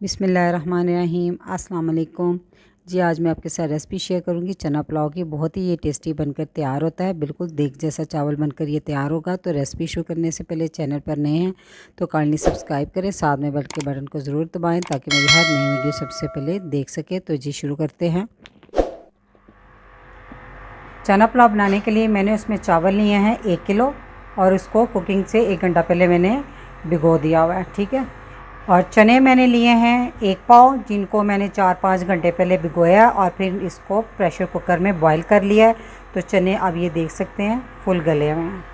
बिस्मिल्लाहिर्रहमानिर्रहीम। अस्सलाम वालेकुम जी। आज मैं आपके साथ रेसिपी शेयर करूंगी चना पुलाव की। बहुत ही ये टेस्टी बनकर तैयार होता है, बिल्कुल देग जैसा चावल बनकर ये तैयार होगा। तो रेसिपी शुरू करने से पहले चैनल पर नए हैं तो काइंडली सब्सक्राइब करें, साथ में बेल के बटन को ज़रूर दबाएं ताकि मेरी हर नई वीडियो सबसे पहले देख सके। तो जी शुरू करते हैं। चना पुलाव बनाने के लिए मैंने उसमें चावल लिए हैं 1 किलो और उसको कुकिंग से 1 घंटा पहले मैंने भिगो दिया हुआ है, ठीक है। और चने मैंने लिए हैं 1 पाव, जिनको मैंने 4-5 घंटे पहले भिगोया और फिर इसको प्रेशर कुकर में बॉईल कर लिया है। तो चने अब ये देख सकते हैं फुल गले हुए हैं।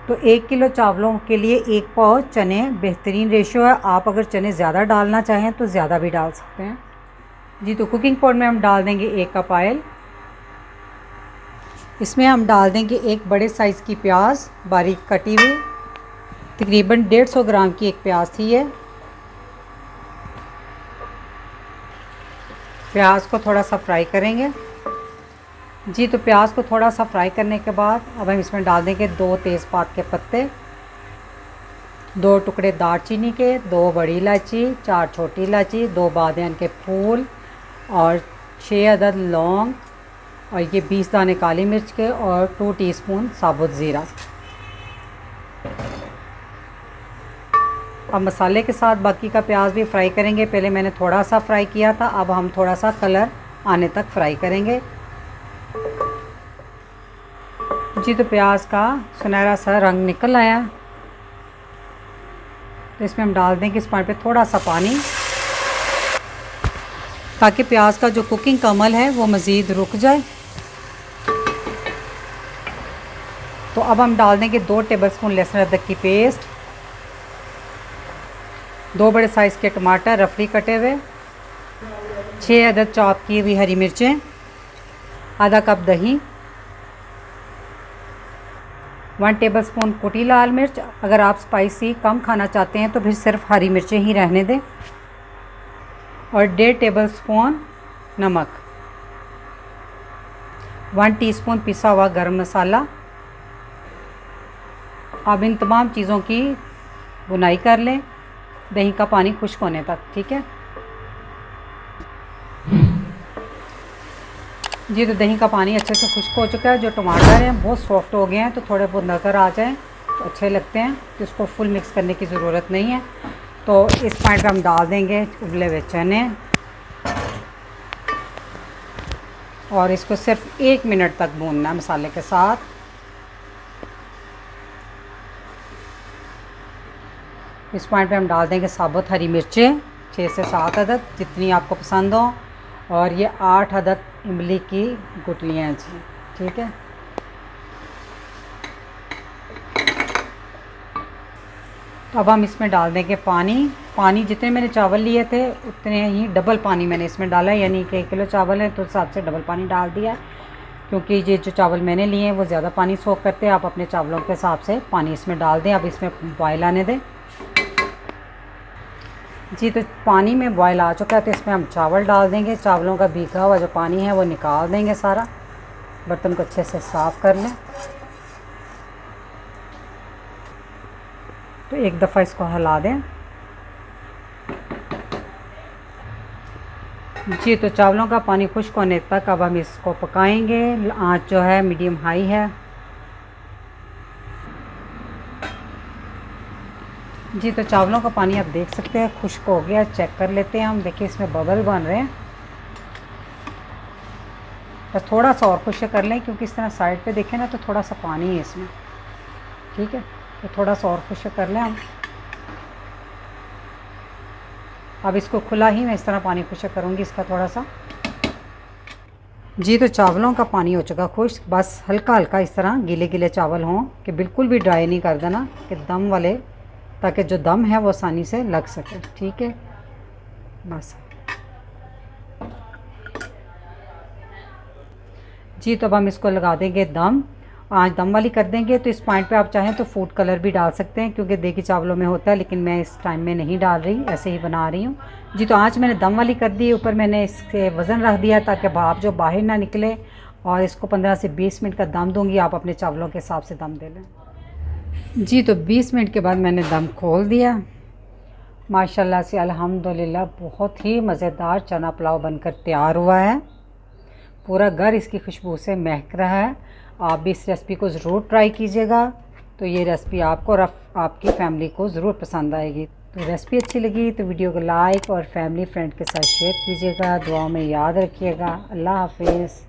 तो 1 किलो चावलों के लिए 1 पाव चने बेहतरीन रेशो है। आप अगर चने ज़्यादा डालना चाहें तो ज़्यादा भी डाल सकते हैं जी। तो कुकिंग पॉट में हम डाल देंगे 1 कप ऑयल। इसमें हम डाल देंगे 1 बड़े साइज़ की प्याज बारीक कटी हुई, तकरीबन 150 ग्राम की एक प्याज थी ये। प्याज को थोड़ा सा फ्राई करेंगे जी। तो प्याज को थोड़ा सा फ्राई करने के बाद अब हम इसमें डाल देंगे 2 तेज़पात के पत्ते, 2 टुकड़े दालचीनी के, 2 बड़ी इलायची, 4 छोटी इलायची, 2 बादियान के फूल और 6 अदद लौंग और ये 20 दाने काली मिर्च के और 2 टीस्पून साबुत ज़ीरा। अब मसाले के साथ बाकी का प्याज भी फ्राई करेंगे। पहले मैंने थोड़ा सा फ्राई किया था, अब हम थोड़ा सा कलर आने तक फ्राई करेंगे जी। तो प्याज का सुनहरा सा रंग निकल आया तो इसमें हम डाल देंगे इस पॉइंट पे थोड़ा सा पानी, ताकि प्याज का जो कुकिंग का अमल है वो मज़ीद रुक जाए। तो अब हम डाल देंगे 2 टेबलस्पून लहसुन अदरक की पेस्ट, 2 बड़े साइज़ के टमाटर रफली कटे हुए, 6 अदद चॉप की हुई हरी मिर्चें, आधा कप दही, 1 टेबलस्पून कुटी लाल मिर्च। अगर आप स्पाइसी कम खाना चाहते हैं तो फिर सिर्फ हरी मिर्चें ही रहने दें, और 1.5 टेबलस्पून नमक, 1 टीस्पून पिसा हुआ गरम मसाला। अब इन तमाम चीज़ों की भुनाई कर लें दही का पानी खुश्क होने तक, ठीक है जी। तो दही का पानी अच्छे से खुश्क हो चुका है। जो टमाटर हैं बहुत सॉफ्ट हो गए हैं, तो थोड़े बहुत नज़र आ जाएं तो अच्छे लगते हैं, तो इसको फुल मिक्स करने की ज़रूरत नहीं है। तो इस पॉइंट पर हम डाल देंगे उबले हुए चने और इसको सिर्फ 1 मिनट तक भूनना है मसाले के साथ। इस पॉइंट पे हम डाल देंगे साबुत हरी मिर्चें 6 से 7 अदद, जितनी आपको पसंद हो, और ये 8 अदद इमली की गुठलियाँ हैं जी, ठीक है। तो अब हम इसमें डाल देंगे पानी जितने मैंने चावल लिए थे उतने ही डबल पानी मैंने इसमें डाला है, यानी कि 1 किलो चावल है तो हिसाब से डबल पानी डाल दिया है, क्योंकि ये जो चावल मैंने लिए हैं वो ज़्यादा पानी सोख करते हैं। आप अपने चावलों के हिसाब से पानी इसमें डाल दें। अब इसमें बॉयल आने दें जी। तो पानी में बॉयल आ चुका है तो इसमें हम चावल डाल देंगे। चावलों का भीगा हुआ जो पानी है वो निकाल देंगे सारा। बर्तन को अच्छे से साफ़ कर लें। तो एक दफ़ा इसको हिला दें जी। तो चावलों का पानी खुश्क होने तक अब हम इसको पकाएंगे। आंच जो है मीडियम हाई है जी। तो चावलों का पानी आप देख सकते हैं खुश्क हो गया। चेक कर लेते हैं हम, देखिए इसमें बबल बन रहे हैं। बस थोड़ा सा और खुश्क कर लें, क्योंकि इस तरह साइड पे देखें ना तो थोड़ा सा पानी है इसमें, ठीक है। तो थोड़ा सा और खुश्क कर लें हम। अब इसको खुला ही मैं इस तरह पानी खुश्क करूँगी इसका थोड़ा सा जी। तो चावलों का पानी हो चुका खुश्क। बस हल्का हल्का इस तरह गीले गीले चावल हों, कि बिल्कुल भी ड्राई नहीं कर देना, कि दम वाले, ताकि जो दम है वो आसानी से लग सके, ठीक है। बस जी। तो अब हम इसको लगा देंगे दम। आँच दम वाली कर देंगे। तो इस पॉइंट पे आप चाहें तो फूड कलर भी डाल सकते हैं, क्योंकि देगी चावलों में होता है, लेकिन मैं इस टाइम में नहीं डाल रही, ऐसे ही बना रही हूँ जी। तो आँच मैंने दम वाली कर दी। ऊपर मैंने इसके वज़न रख दिया ताकि भाप जो बाहर ना निकले, और इसको 15 से 20 मिनट का दम दूँगी। आप अपने चावलों के हिसाब से दम दे लें जी। तो 20 मिनट के बाद मैंने दम खोल दिया। माशाल्लाह से अल्हम्दुलिल्लाह बहुत ही मज़ेदार चना पुलाव बनकर तैयार हुआ है। पूरा घर इसकी खुशबू से महक रहा है। आप भी इस रेसिपी को ज़रूर ट्राई कीजिएगा। तो ये रेसिपी आपको और आपकी फैमिली को ज़रूर पसंद आएगी। तो रेसिपी अच्छी लगी तो वीडियो को लाइक और फैमिली फ्रेंड के साथ शेयर कीजिएगा। दुआ में याद रखिएगा। अल्लाह हाफिज़।